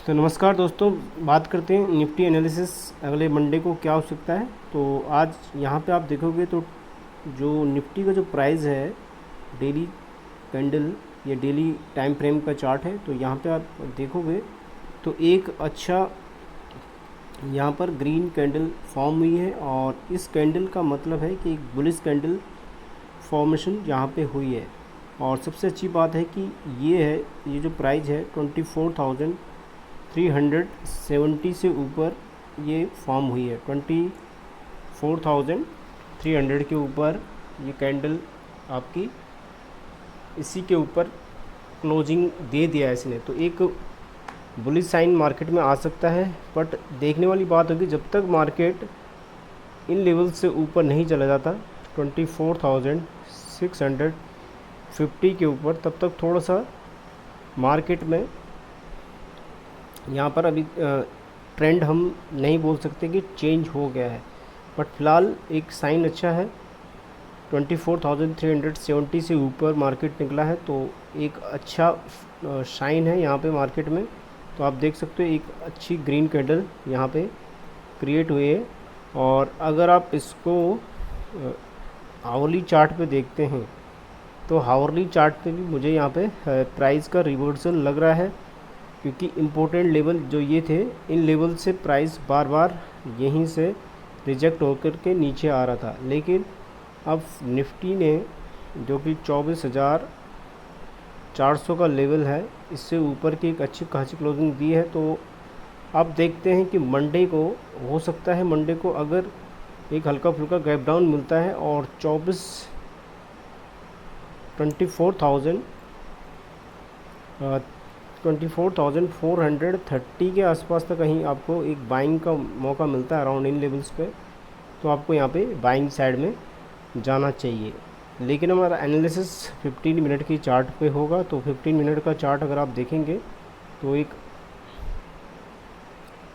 तो नमस्कार दोस्तों, बात करते हैं निफ्टी एनालिसिस अगले मंडे को क्या हो सकता है। तो आज यहाँ पे आप देखोगे तो जो निफ्टी का जो प्राइस है, डेली कैंडल या डेली टाइम फ्रेम का चार्ट है, तो यहाँ पे आप देखोगे तो एक अच्छा यहाँ पर ग्रीन कैंडल फॉर्म हुई है और इस कैंडल का मतलब है कि एक बुलिश कैंडल फॉर्मेशन यहाँ पे हुई है। और सबसे अच्छी बात है कि ये जो प्राइस है 24,370 से ऊपर ये फॉर्म हुई है। 24,300 के ऊपर ये कैंडल आपकी इसी के ऊपर क्लोजिंग दे दिया है इसने, तो एक बुलिश साइन मार्केट में आ सकता है। बट देखने वाली बात होगी, जब तक मार्केट इन लेवल से ऊपर नहीं चला जाता 24,650 के ऊपर, तब तक थोड़ा सा मार्केट में यहाँ पर अभी ट्रेंड हम नहीं बोल सकते कि चेंज हो गया है। बट फ़िलहाल एक साइन अच्छा है, 24,370 से ऊपर मार्केट निकला है, तो एक अच्छा साइन है यहाँ पे मार्केट में। तो आप देख सकते हो एक अच्छी ग्रीन कैंडल यहाँ पे क्रिएट हुई है। और अगर आप इसको आवरली चार्ट पे देखते हैं तो हावरली चार्ट पे भी मुझे यहाँ पे प्राइस का रिवर्सल लग रहा है, क्योंकि इम्पोर्टेंट लेवल जो ये थे, इन लेवल से प्राइस बार बार यहीं से रिजेक्ट होकर के नीचे आ रहा था। लेकिन अब निफ्टी ने जो कि 24,400 का लेवल है, इससे ऊपर की एक अच्छी खासी क्लोजिंग दी है। तो आप देखते हैं कि मंडे को हो सकता है, मंडे को अगर एक हल्का फुल्का गैप डाउन मिलता है और 24,430 के आसपास तक कहीं आपको एक बाइंग का मौका मिलता है अराउंड इन लेवल्स पे, तो आपको यहाँ पे बाइंग साइड में जाना चाहिए। लेकिन हमारा एनालिसिस 15 मिनट की चार्ट पे होगा। तो 15 मिनट का चार्ट अगर आप देखेंगे तो एक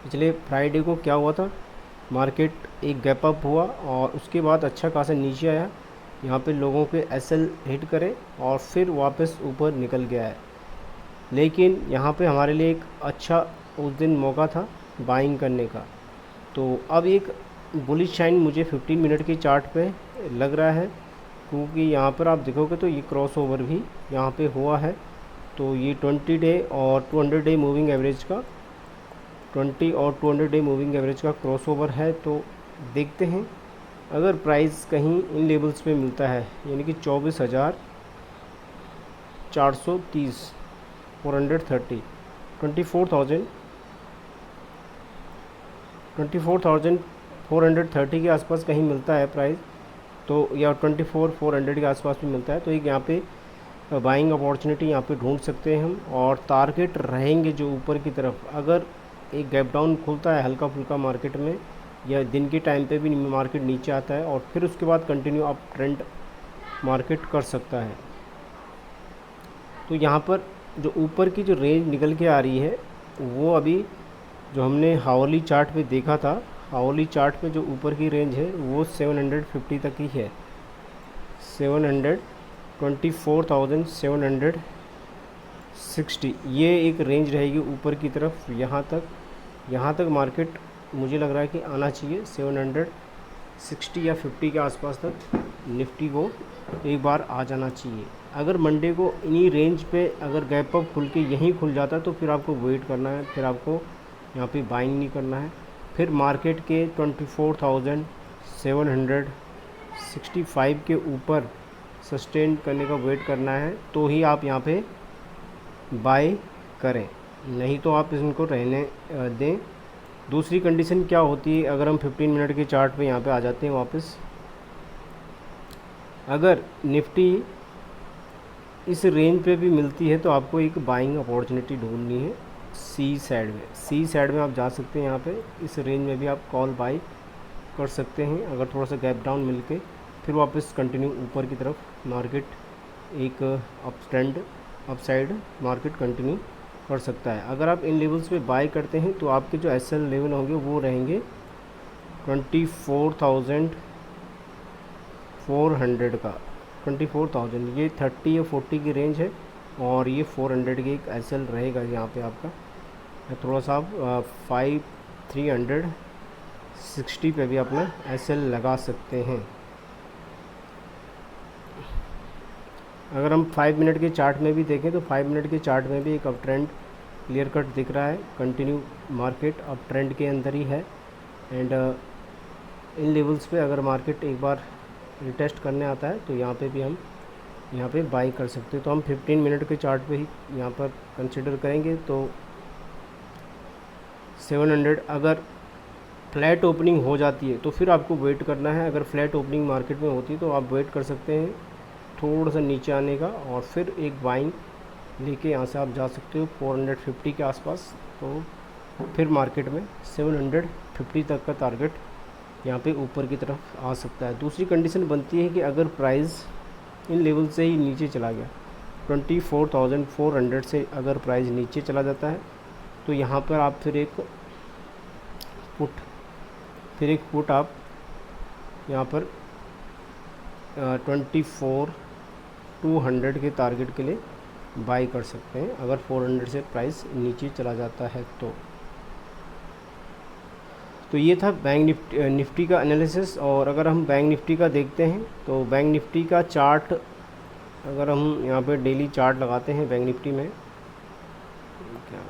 पिछले फ्राइडे को क्या हुआ था, मार्केट एक गैप अप हुआ और उसके बाद अच्छा खासा नीचे आया, यहाँ पे लोगों पे एसएल हिट करे और फिर वापस ऊपर निकल गया है। लेकिन यहाँ पे हमारे लिए एक अच्छा उस दिन मौका था बाइंग करने का। तो अब एक बुलिश साइन मुझे 15 मिनट की चार्ट पे लग रहा है, क्योंकि यहाँ पर आप देखोगे तो ये क्रॉस ओवर भी यहाँ पे हुआ है। तो ये 20 डे और 200 डे मूविंग एवरेज का 20 और 200 डे मूविंग एवरेज का क्रॉस ओवर है। तो देखते हैं अगर प्राइस कहीं इन लेवल्स पे मिलता है, यानी कि 24,430 430 24,430 के आसपास कहीं मिलता है प्राइस, तो या 24,400 के आसपास भी मिलता है, तो एक यहाँ पे बाइंग अपॉर्चुनिटी यहाँ पे ढूंढ सकते हैं हम। और टारगेट रहेंगे जो ऊपर की तरफ, अगर एक गैप डाउन खुलता है हल्का फुल्का मार्केट में, या दिन के टाइम पे भी मार्केट नीचे आता है और फिर उसके बाद कंटिन्यू अप ट्रेंड मार्केट कर सकता है। तो यहाँ पर जो ऊपर की जो रेंज निकल के आ रही है, वो अभी जो हमने हावरली चार्ट पे देखा था, हावरली चार्ट पे जो ऊपर की रेंज है वो 750 तक ही है। 24,760 ये एक रेंज रहेगी ऊपर की तरफ। यहाँ तक मार्केट मुझे लग रहा है कि आना चाहिए। 760 या 50 के आसपास तक निफ्टी को एक बार आ जाना चाहिए। अगर मंडे को इन्हीं रेंज पे अगर गैप अप खुल के यहीं खुल जाता है तो फिर आपको वेट करना है, फिर आपको यहाँ पे बाइंग नहीं करना है। फिर मार्केट के 24,765 के ऊपर सस्टेन करने का वेट करना है, तो ही आप यहाँ पे बाय करें, नहीं तो आप इनको रहने दें। दूसरी कंडीशन क्या होती है, अगर हम 15 मिनट के चार्ट पे यहाँ पे आ जाते हैं वापस, अगर निफ्टी इस रेंज पे भी मिलती है तो आपको एक बाइंग अपॉर्चुनिटी ढूंढनी है सी साइड में आप जा सकते हैं। यहाँ पे इस रेंज में भी आप कॉल बाई कर सकते हैं। अगर थोड़ा सा गैप डाउन मिल के फिर वापस कंटिन्यू ऊपर की तरफ मार्केट एक अपसाइड मार्केट कंटिन्यू कर सकता है। अगर आप इन लेवल्स पे बाय करते हैं तो आपके जो एसएल लेवल होंगे वो रहेंगे 24,400 का। 24,000 ये 30 या 40 की रेंज है और ये 400 की एक एसएल रहेगा यहाँ पे आपका। थोड़ा सा आप 5360 पे भी अपना SL लगा सकते हैं। अगर हम 5 मिनट के चार्ट में भी देखें तो 5 मिनट के चार्ट में भी एक अप ट्रेंड क्लियर कट दिख रहा है। कंटिन्यू मार्केट अप ट्रेंड के अंदर ही है। एंड इन लेवल्स पे अगर मार्केट एक बार रिटेस्ट करने आता है तो यहाँ पे भी हम यहाँ पे बाई कर सकते हैं। तो हम 15 मिनट के चार्ट पे ही यहाँ पर कंसिडर करेंगे। तो 700 अगर फ्लैट ओपनिंग हो जाती है तो फिर आपको वेट करना है। अगर फ्लैट ओपनिंग मार्केट में होती है तो आप वेट कर सकते हैं थोड़ा सा नीचे आने का, और फिर एक बाइंग लेके यहाँ से आप जा सकते हो 450 के आसपास। तो फिर मार्केट में 750 तक का टारगेट यहाँ पे ऊपर की तरफ आ सकता है। दूसरी कंडीशन बनती है कि अगर प्राइस इन लेवल से ही नीचे चला गया, 24,400 से अगर प्राइस नीचे चला जाता है तो यहाँ पर आप फिर एक पुट आप यहाँ पर 24,200 के टारगेट के लिए बाई कर सकते हैं अगर 400 से प्राइस नीचे चला जाता है तो ये था बैंक निफ्टी का एनालिसिस। और अगर हम बैंक निफ्टी का देखते हैं तो बैंक निफ्टी का चार्ट, अगर हम यहाँ पे डेली चार्ट लगाते हैं बैंक निफ्टी में, क्या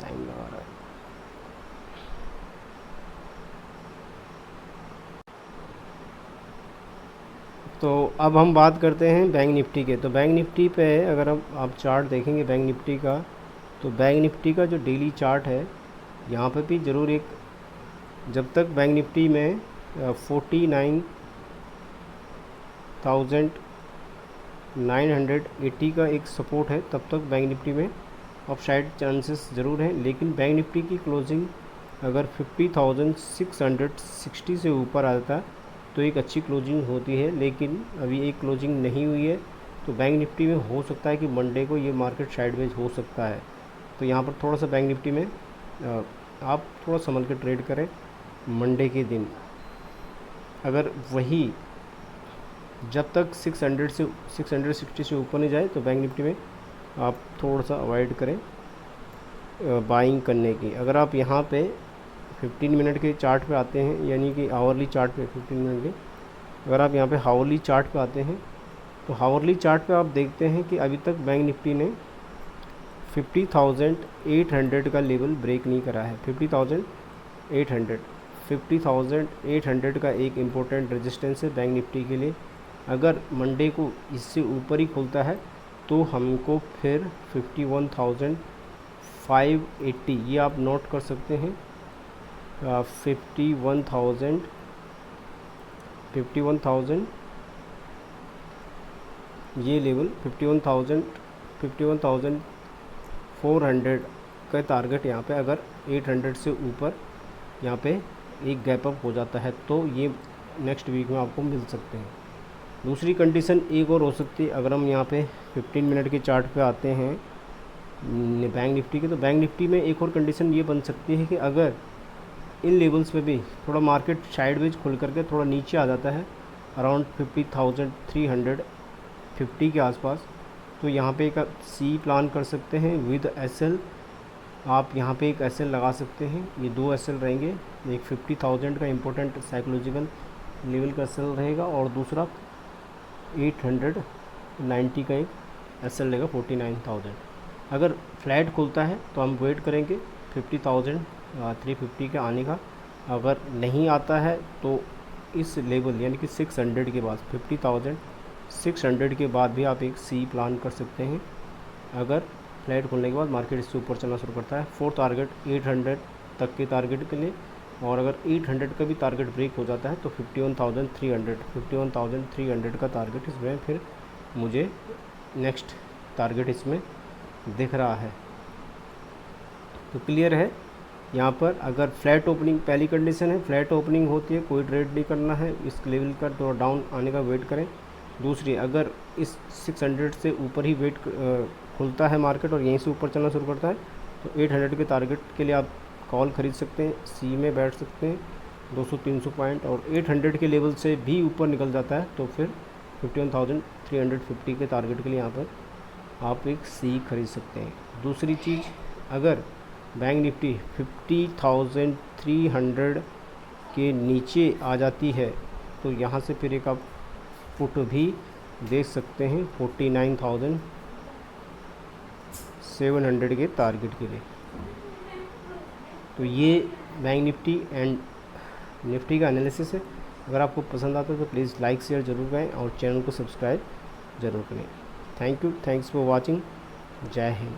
टाइम लगा रहा है, तो अब हम बात करते हैं बैंक निफ्टी के। तो बैंक निफ्टी पे अगर आप चार्ट देखेंगे बैंक निफ्टी का, तो बैंक निफ्टी का जो डेली चार्ट है यहाँ पे भी ज़रूर एक, जब तक बैंक निफ्टी में 49,980 का एक सपोर्ट है तब तक बैंक निफ्टी में अपसाइड चांसेस ज़रूर हैं। लेकिन बैंक निफ्टी की क्लोजिंग अगर 50,660 से ऊपर आता है तो एक अच्छी क्लोजिंग होती है, लेकिन अभी एक क्लोजिंग नहीं हुई है। तो बैंक निफ्टी में हो सकता है कि मंडे को ये मार्केट साइडवेज हो सकता है। तो यहाँ पर थोड़ा सा बैंक निफ्टी में आप थोड़ा संभल के ट्रेड करें। मंडे के दिन अगर वही जब तक 660 से ऊपर नहीं जाए तो बैंक निफ्टी में आप थोड़ा सा अवॉइड करें बाइंग करने की। अगर आप यहाँ पे 15 मिनट के चार्ट पे आते हैं, यानी कि हावरली चार्ट पे 15 मिनट के, अगर आप यहाँ पे हावरली चार्ट पे आते हैं तो हावरली चार्ट पे आप देखते हैं कि अभी तक बैंक निफ्टी ने 50,800 का लेवल ब्रेक नहीं करा है। 50,800 का एक इम्पोर्टेंट रेजिस्टेंस है बैंक निफ्टी के लिए। अगर मंडे को इससे ऊपर ही खुलता है तो हमको फिर 51,580 ये आप नोट कर सकते हैं। 51,000 ये लेवल 51,400 का टारगेट यहाँ पे अगर 800 से ऊपर यहाँ पे एक गैप अप हो जाता है तो ये नेक्स्ट वीक में आपको मिल सकते हैं। दूसरी कंडीशन एक और हो सकती है, अगर हम यहाँ पे 15 मिनट के चार्ट पे आते हैं बैंक निफ्टी के, तो बैंक निफ्टी में एक और कंडीशन ये बन सकती है कि अगर इन लेवल्स पे भी थोड़ा मार्केट साइडवेज खुल करके थोड़ा नीचे आ जाता है अराउंड 50,350 के आसपास, तो यहाँ पे एक सी प्लान कर सकते हैं विद SL। आप यहाँ पे एक SL लगा सकते हैं, ये 2 SL रहेंगे, एक 50,000 का इम्पोर्टेंट साइकोलॉजिकल लेवल का SL रहेगा और दूसरा 890 का एक SL रहेगा 49,000। अगर फ्लैट खुलता है तो हम वेट करेंगे 50,350 के आने का। अगर नहीं आता है तो इस लेवल यानी कि 600 के बाद 50,600 के बाद भी आप एक सी प्लान कर सकते हैं। अगर फ्लैट खुलने के बाद मार्केट इससे ऊपर चलना शुरू करता है, 4 टारगेट 800 तक के टारगेट के लिए, और अगर 800 का भी टारगेट ब्रेक हो जाता है तो 51,300 का टारगेट इसमें फिर मुझे नेक्स्ट टारगेट इसमें दिख रहा है। तो क्लियर है यहाँ पर। अगर फ्लैट ओपनिंग पहली कंडीशन है, फ्लैट ओपनिंग होती है कोई ट्रेड नहीं करना है, इस लेवल का थोड़ा डाउन आने का वेट करें। दूसरी, अगर इस 600 से ऊपर ही वेट खुलता है मार्केट और यहीं से ऊपर चलना शुरू करता है तो 800 के टारगेट के लिए आप कॉल ख़रीद सकते हैं, सी में बैठ सकते हैं 200-300 पॉइंट। और 800 के लेवल से भी ऊपर निकल जाता है तो फिर 51,350 के टारगेट के लिए यहाँ पर आप एक सी खरीद सकते हैं। दूसरी चीज़, अगर बैंक निफ्टी 50,300 के नीचे आ जाती है तो यहाँ से फिर एक आप पुट भी देख सकते हैं 49,700 के टारगेट के लिए। तो ये बैंक निफ्टी एंड निफ्टी का एनालिसिस है। अगर आपको पसंद आता है तो प्लीज़ लाइक शेयर ज़रूर करें और चैनल को सब्सक्राइब ज़रूर करें। Thank you, thanks for watching. जय हिंद।